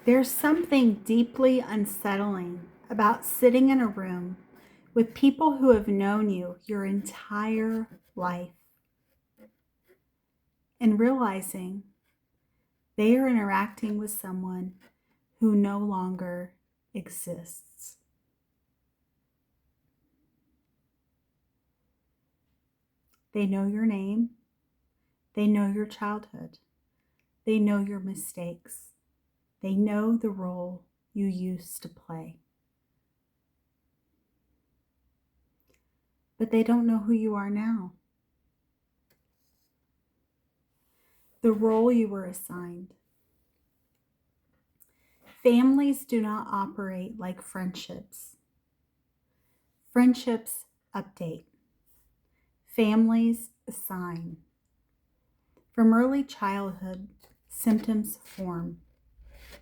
There's something deeply unsettling about sitting in a room with people who have known you your entire life and realizing they are interacting with someone who no longer exists. They know your name, they know your childhood, they know your mistakes, they know the role you used to play. But they don't know who you are now, the role you were assigned. Families do not operate like friendships. Friendships update. Families assign. From early childhood, symptoms form.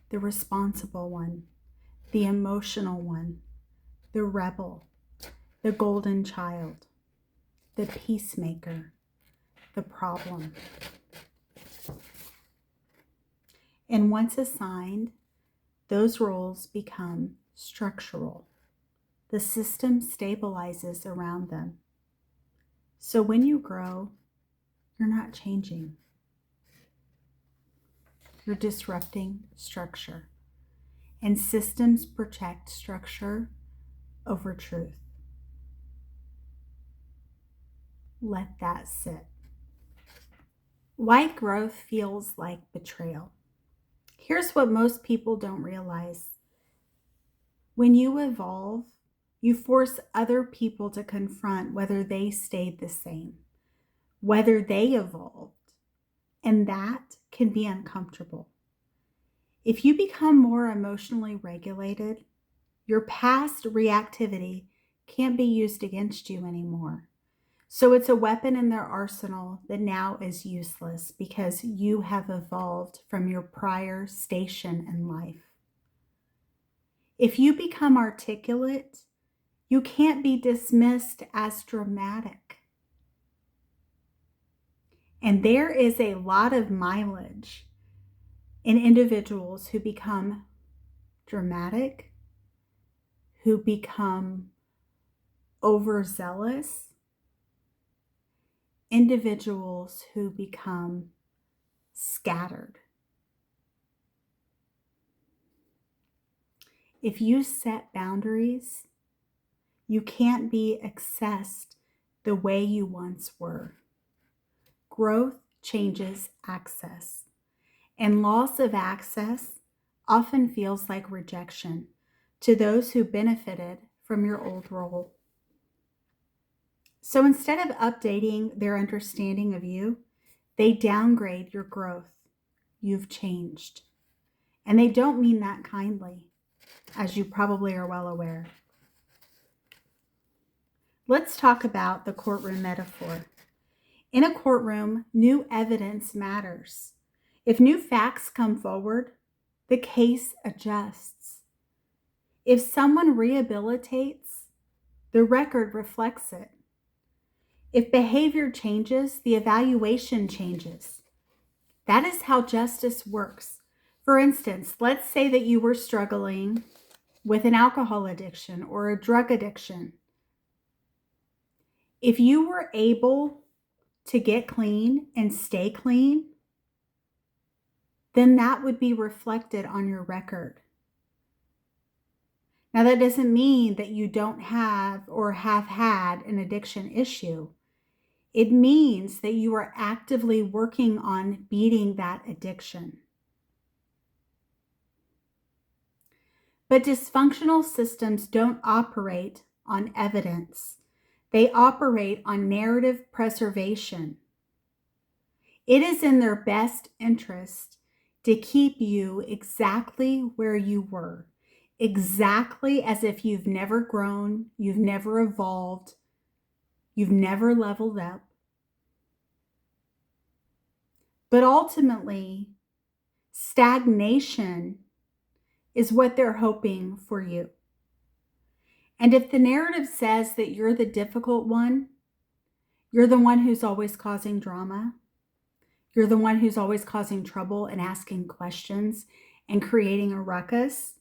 The responsible one, the emotional one, the rebel, the golden child, the peacemaker, the problem. And once assigned, those roles become structural. The system stabilizes around them. So when you grow, you're not changing. You're disrupting structure. And systems protect structure over truth. Let that sit. Why growth feels like betrayal. Here's what most people don't realize. When you evolve, you force other people to confront whether they stayed the same, whether they evolved, and that can be uncomfortable. If you become more emotionally regulated, your past reactivity can't be used against you anymore. So it's a weapon in their arsenal that now is useless because you have evolved from your prior station in life. If you become articulate, you can't be dismissed as dramatic. And there is a lot of mileage in individuals who become dramatic, who become overzealous, individuals who become scattered. If you set boundaries, you can't be accessed the way you once were. Growth changes access, and loss of access often feels like rejection to those who benefited from your old role. So instead of updating their understanding of you, they downgrade your growth. You've changed. And they don't mean that kindly, as you probably are well aware. Let's talk about the courtroom metaphor. In a courtroom, new evidence matters. If new facts come forward, the case adjusts. If someone rehabilitates, the record reflects it. If behavior changes, the evaluation changes. That is how justice works. For instance, let's say that you were struggling with an alcohol addiction or a drug addiction. If you were able to get clean and stay clean, then that would be reflected on your record. Now, that doesn't mean that you don't have or have had an addiction issue. It means that you are actively working on beating that addiction. But dysfunctional systems don't operate on evidence. They operate on narrative preservation. It is in their best interest to keep you exactly where you were, exactly as if you've never grown, you've never evolved, you've never leveled up. But ultimately, stagnation is what they're hoping for you. And if the narrative says that you're the difficult one, you're the one who's always causing drama, you're the one who's always causing trouble and asking questions and creating a ruckus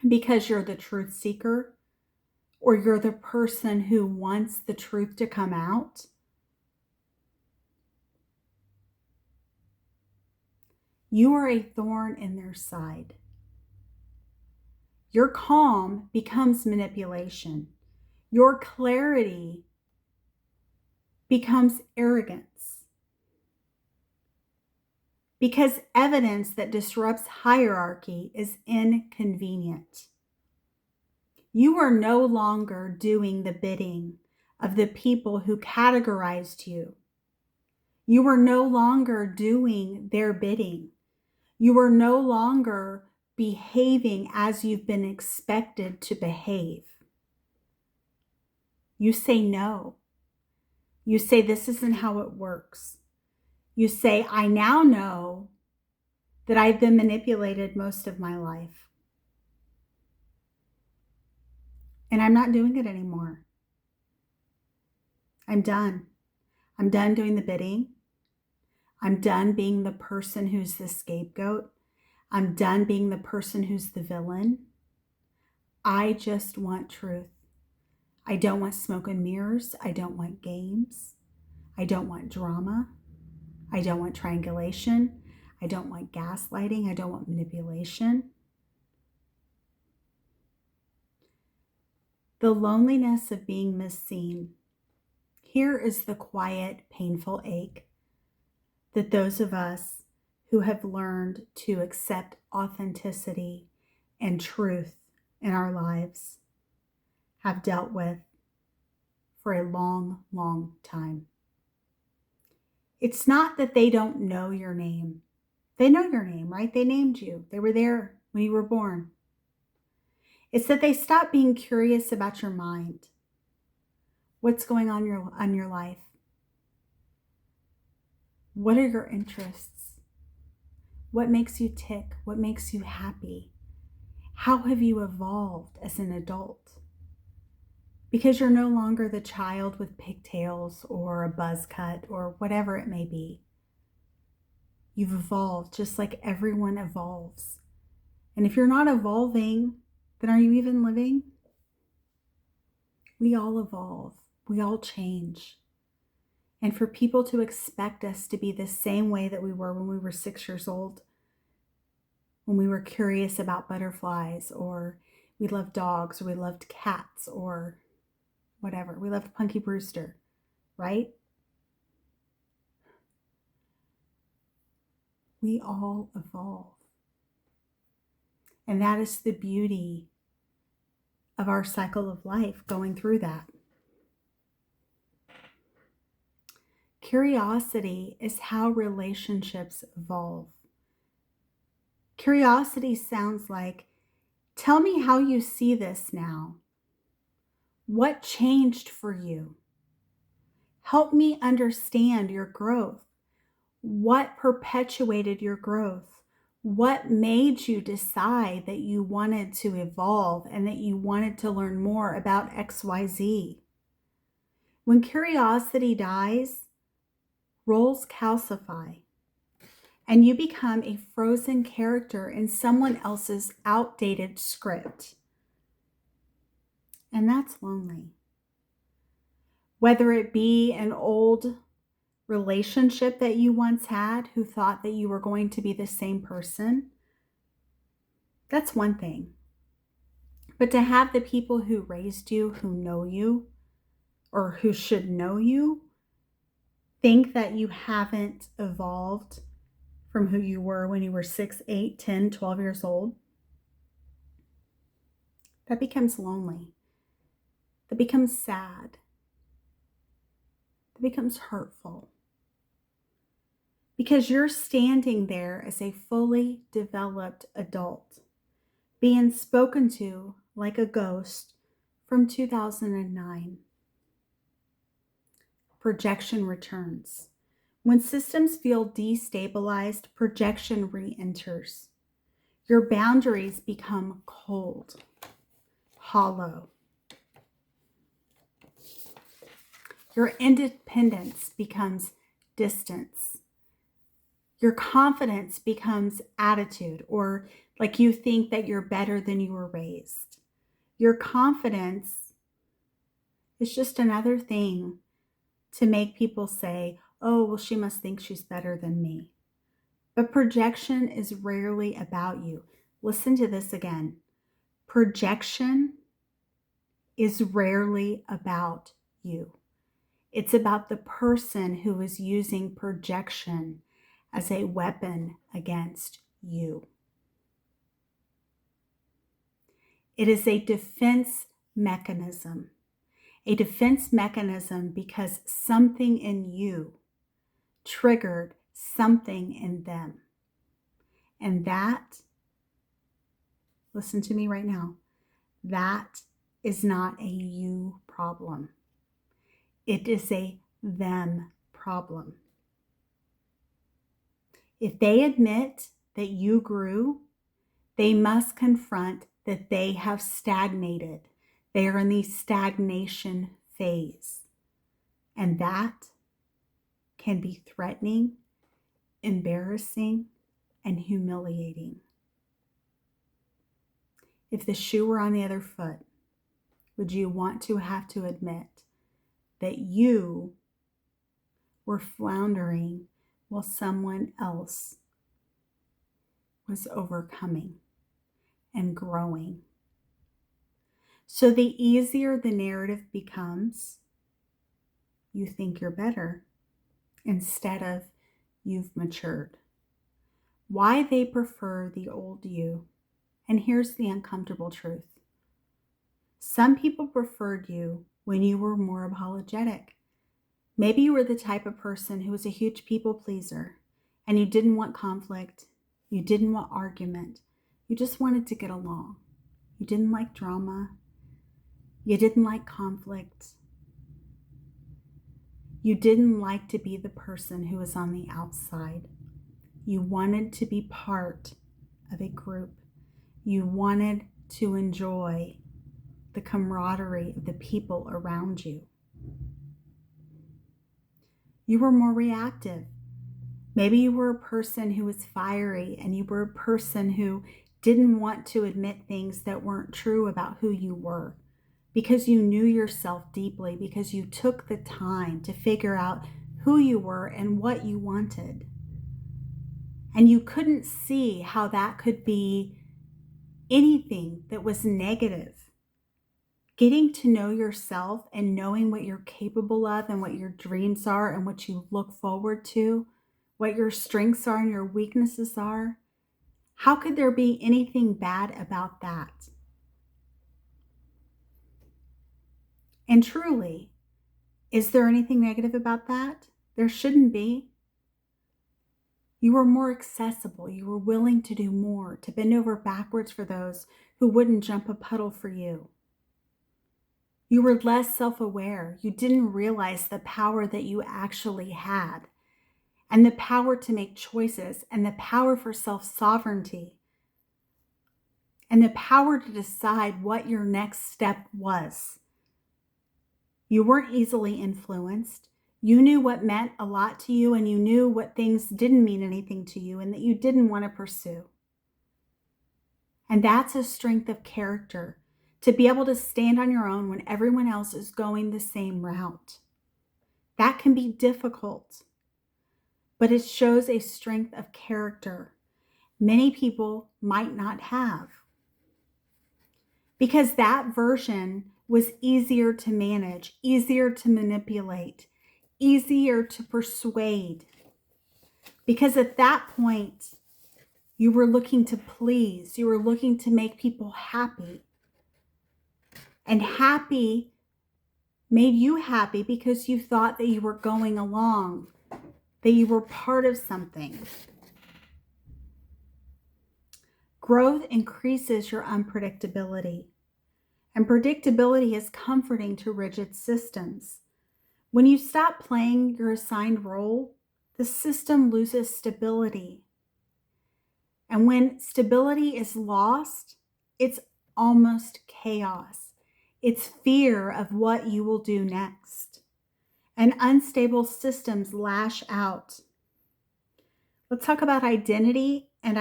because you're the truth seeker or you're the person who wants the truth to come out, you are a thorn in their side. Your calm becomes manipulation. Your clarity becomes arrogance. Because evidence that disrupts hierarchy is inconvenient. You are no longer doing the bidding of the people who categorized you. You are no longer doing their bidding. You are no longer behaving as you've been expected to behave. You say no. You say this isn't how it works. You say, I now know that I've been manipulated most of my life. And I'm not doing it anymore. I'm done. I'm done doing the bidding. I'm done being the person who's the scapegoat. I'm done being the person who's the villain. I just want truth. I don't want smoke and mirrors. I don't want games. I don't want drama. I don't want triangulation. I don't want gaslighting. I don't want manipulation. The loneliness of being misseen. Here is the quiet, painful ache that those of us who have learned to accept authenticity and truth in our lives have dealt with for a long, long time. It's not that they don't know your name. They know your name, right? They named you. They were there when you were born. It's that they stopped being curious about your mind. What's going on in your life? What are your interests? What makes you tick? What makes you happy? How have you evolved as an adult? Because you're no longer the child with pigtails or a buzz cut or whatever it may be. You've evolved just like everyone evolves. And if you're not evolving, then are you even living? We all evolve. We all change. And for people to expect us to be the same way that we were when we were 6 years old, when we were curious about butterflies, or we loved dogs, or we loved cats, or whatever. We loved Punky Brewster, right? We all evolve. And that is the beauty of our cycle of life, going through that. Curiosity is how relationships evolve. Curiosity sounds like, tell me how you see this now. What changed for you? Help me understand your growth. What perpetuated your growth? What made you decide that you wanted to evolve and that you wanted to learn more about XYZ? When curiosity dies, roles calcify, and you become a frozen character in someone else's outdated script. And that's lonely. Whether it be an old relationship that you once had who thought that you were going to be the same person, that's one thing. But to have the people who raised you, who know you, or who should know you, think that you haven't evolved from who you were when you were 6, 8, 10, 12 years old, that becomes lonely. That becomes sad. That becomes hurtful. Because you're standing there as a fully developed adult, being spoken to like a ghost from 2009. Projection returns. When systems feel destabilized, projection re-enters. Your boundaries become cold, hollow. Your independence becomes distance. Your confidence becomes attitude, or like you think that you're better than you were raised. Your confidence is just another thing to make people say, oh, well, she must think she's better than me. But projection is rarely about you. Listen to this again. Projection is rarely about you. It's about the person who is using projection as a weapon against you. It is a defense mechanism. A defense mechanism because something in you triggered something in them. And that, listen to me right now, that is not a you problem. It is a them problem. If they admit that you grew, they must confront that they have stagnated. They are in the stagnation phase. And that can be threatening, embarrassing, and humiliating. If the shoe were on the other foot, would you want to have to admit that you were floundering while someone else was overcoming and growing? So the easier the narrative becomes, you think you're better instead of you've matured. Why they prefer the old you. And here's the uncomfortable truth. Some people preferred you when you were more apologetic. Maybe you were the type of person who was a huge people pleaser and you didn't want conflict. You didn't want argument. You just wanted to get along. You didn't like drama. You didn't like conflict. You didn't like to be the person who was on the outside. You wanted to be part of a group. You wanted to enjoy the camaraderie of the people around you. You were more reactive. Maybe you were a person who was fiery and you were a person who didn't want to admit things that weren't true about who you were because you knew yourself deeply, because you took the time to figure out who you were and what you wanted. And you couldn't see how that could be anything that was negative. Getting to know yourself and knowing what you're capable of and what your dreams are and what you look forward to, what your strengths are and your weaknesses are, how could there be anything bad about that? And truly, is there anything negative about that? There shouldn't be. You were more accessible. You were willing to do more, to bend over backwards for those who wouldn't jump a puddle for you. You were less self-aware. You didn't realize the power that you actually had, and the power to make choices, and the power for self-sovereignty, and the power to decide what your next step was. You weren't easily influenced. You knew what meant a lot to you, and you knew what things didn't mean anything to you and that you didn't want to pursue. And that's a strength of character, to be able to stand on your own when everyone else is going the same route. That can be difficult, but it shows a strength of character many people might not have. Because that version was easier to manage, easier to manipulate, easier to persuade. Because at that point, you were looking to please, you were looking to make people happy. And happy made you happy because you thought that you were going along, that you were part of something. Growth increases your unpredictability. And predictability is comforting to rigid systems. When you stop playing your assigned role, the system loses stability. And when stability is lost, it's almost chaos. It's fear of what you will do next. And unstable systems lash out. Let's talk about identity and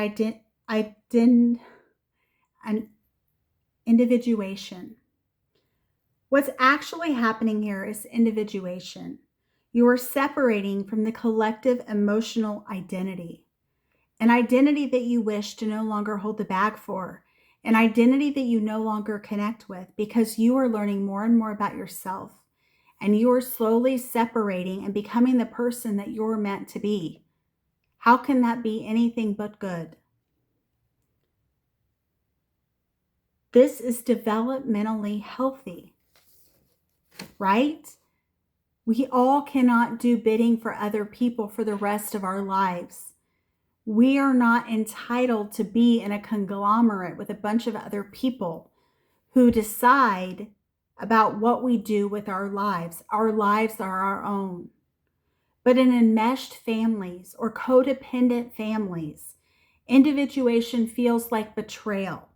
and individuation. What's actually happening here is individuation. You are separating from the collective emotional identity, an identity that you wish to no longer hold the bag for, an identity that you no longer connect with because you are learning more and more about yourself and you are slowly separating and becoming the person that you're meant to be. How can that be anything but good? This is developmentally healthy, right? We all cannot do bidding for other people for the rest of our lives. We are not entitled to be in a conglomerate with a bunch of other people who decide about what we do with our lives. Our lives are our own. But in enmeshed families or codependent families, individuation feels like betrayal.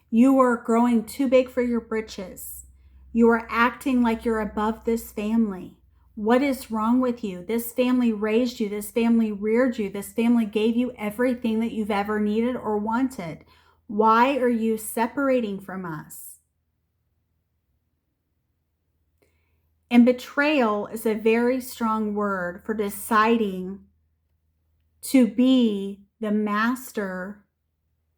You are growing too big for your britches. You are acting like you're above this family. What is wrong with you? This family raised you. This family reared you. This family gave you everything that you've ever needed or wanted. Why are you separating from us? And betrayal is a very strong word for deciding to be the master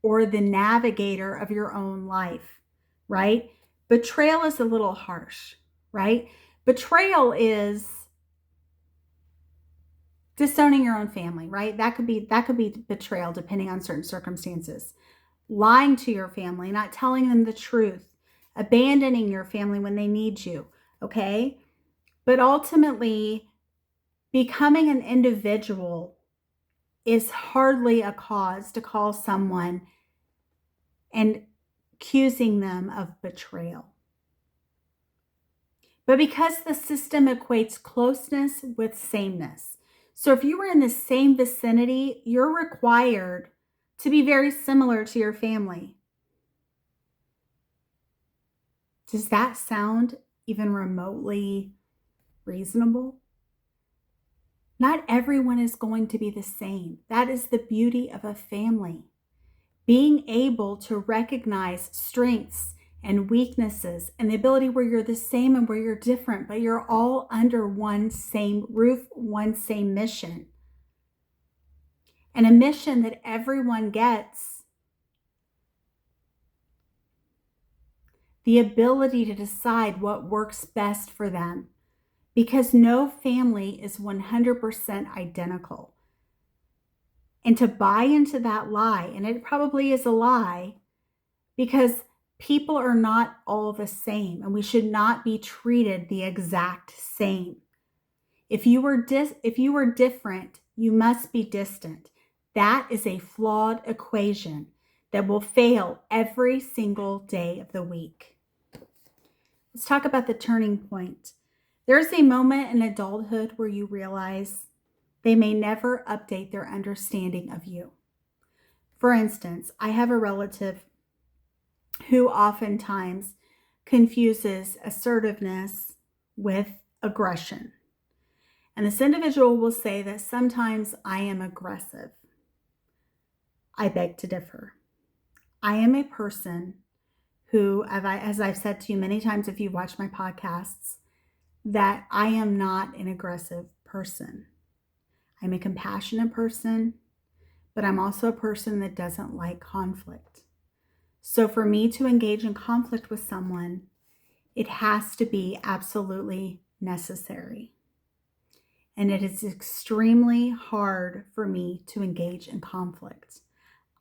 or the navigator of your own life, right? Betrayal is a little harsh, right? Betrayal is disowning your own family, right? That could be betrayal depending on certain circumstances. Lying to your family, not telling them the truth, abandoning your family when they need you, okay? But ultimately, becoming an individual is hardly a cause to call someone and accusing them of betrayal. But because the system equates closeness with sameness. So if you were in the same vicinity, you're required to be very similar to your family. Does that sound even remotely reasonable? Not everyone is going to be the same. That is the beauty of a family. Being able to recognize strengths and weaknesses and the ability where you're the same and where you're different, but you're all under one same roof, one same mission. And a mission that everyone gets. The ability to decide what works best for them. Because no family is 100% identical. And to buy into that lie, and it probably is a lie, because people are not all the same, and we should not be treated the exact same. If you were different, you must be distant. That is a flawed equation that will fail every single day of the week. Let's talk about the turning point. There's a moment in adulthood where you realize they may never update their understanding of you. For instance, I have a relative who oftentimes confuses assertiveness with aggression. And this individual will say that sometimes I am aggressive. I beg to differ. I am a person who, as I've said to you many times if you've watched my podcasts, that I am not an aggressive person. I'm a compassionate person, but I'm also a person that doesn't like conflict. So for me to engage in conflict with someone, it has to be absolutely necessary. And it is extremely hard for me to engage in conflict.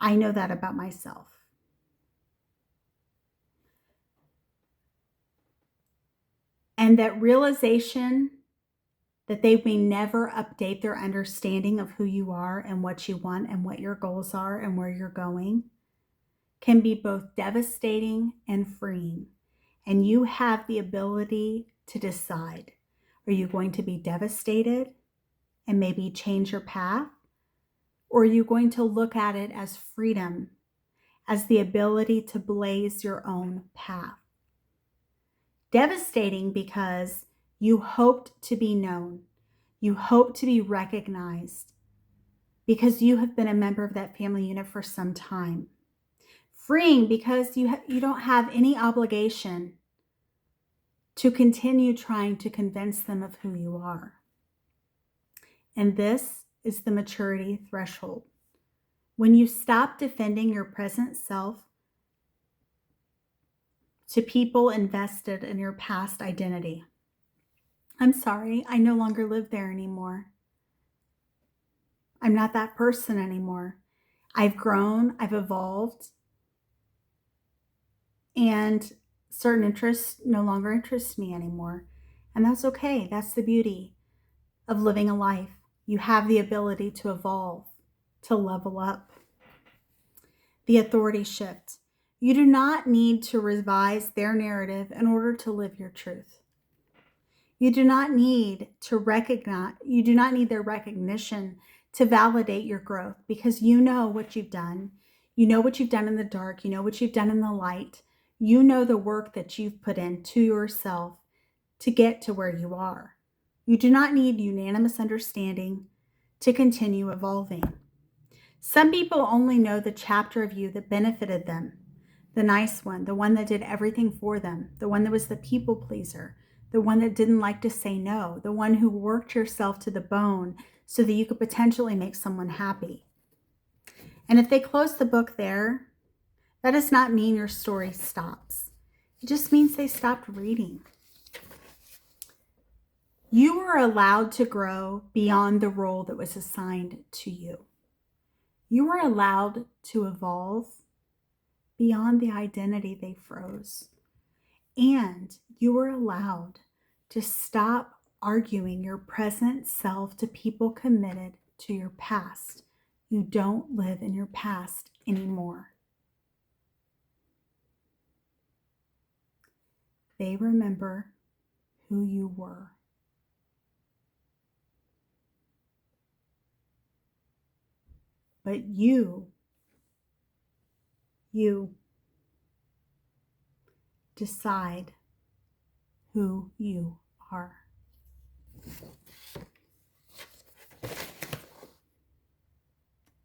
I know that about myself. And that realization that they may never update their understanding of who you are and what you want and what your goals are and where you're going can be both devastating and freeing. And you have the ability to decide. Are you going to be devastated and maybe change your path? Or are you going to look at it as freedom, as the ability to blaze your own path? Devastating because you hoped to be known. You hoped to be recognized because you have been a member of that family unit for some time. Freeing because you don't have any obligation to continue trying to convince them of who you are. And this is the maturity threshold. When you stop defending your present self to people invested in your past identity. I'm sorry, I no longer live there anymore. I'm not that person anymore. I've grown, I've evolved, and certain interests no longer interest me anymore. And that's okay. That's the beauty of living a life. You have the ability to evolve, to level up. The authority shift. You do not need to revise their narrative in order to live your truth. You do not need their recognition to validate your growth, because you know what you've done. You know what you've done in the dark. You know what you've done in the light. You know the work that you've put into yourself to get to where you are. You do not need unanimous understanding to continue evolving. Some people only know the chapter of you that benefited them, the nice one, the one that did everything for them, the one that was the people pleaser, the one that didn't like to say no, the one who worked yourself to the bone so that you could potentially make someone happy. And if they close the book there, that does not mean your story stops. It just means they stopped reading. You were allowed to grow beyond the role that was assigned to you. You were allowed to evolve beyond the identity they froze. And you were allowed to stop arguing your present self to people committed to your past. You don't live in your past anymore. They remember who you were. But you decide who you are.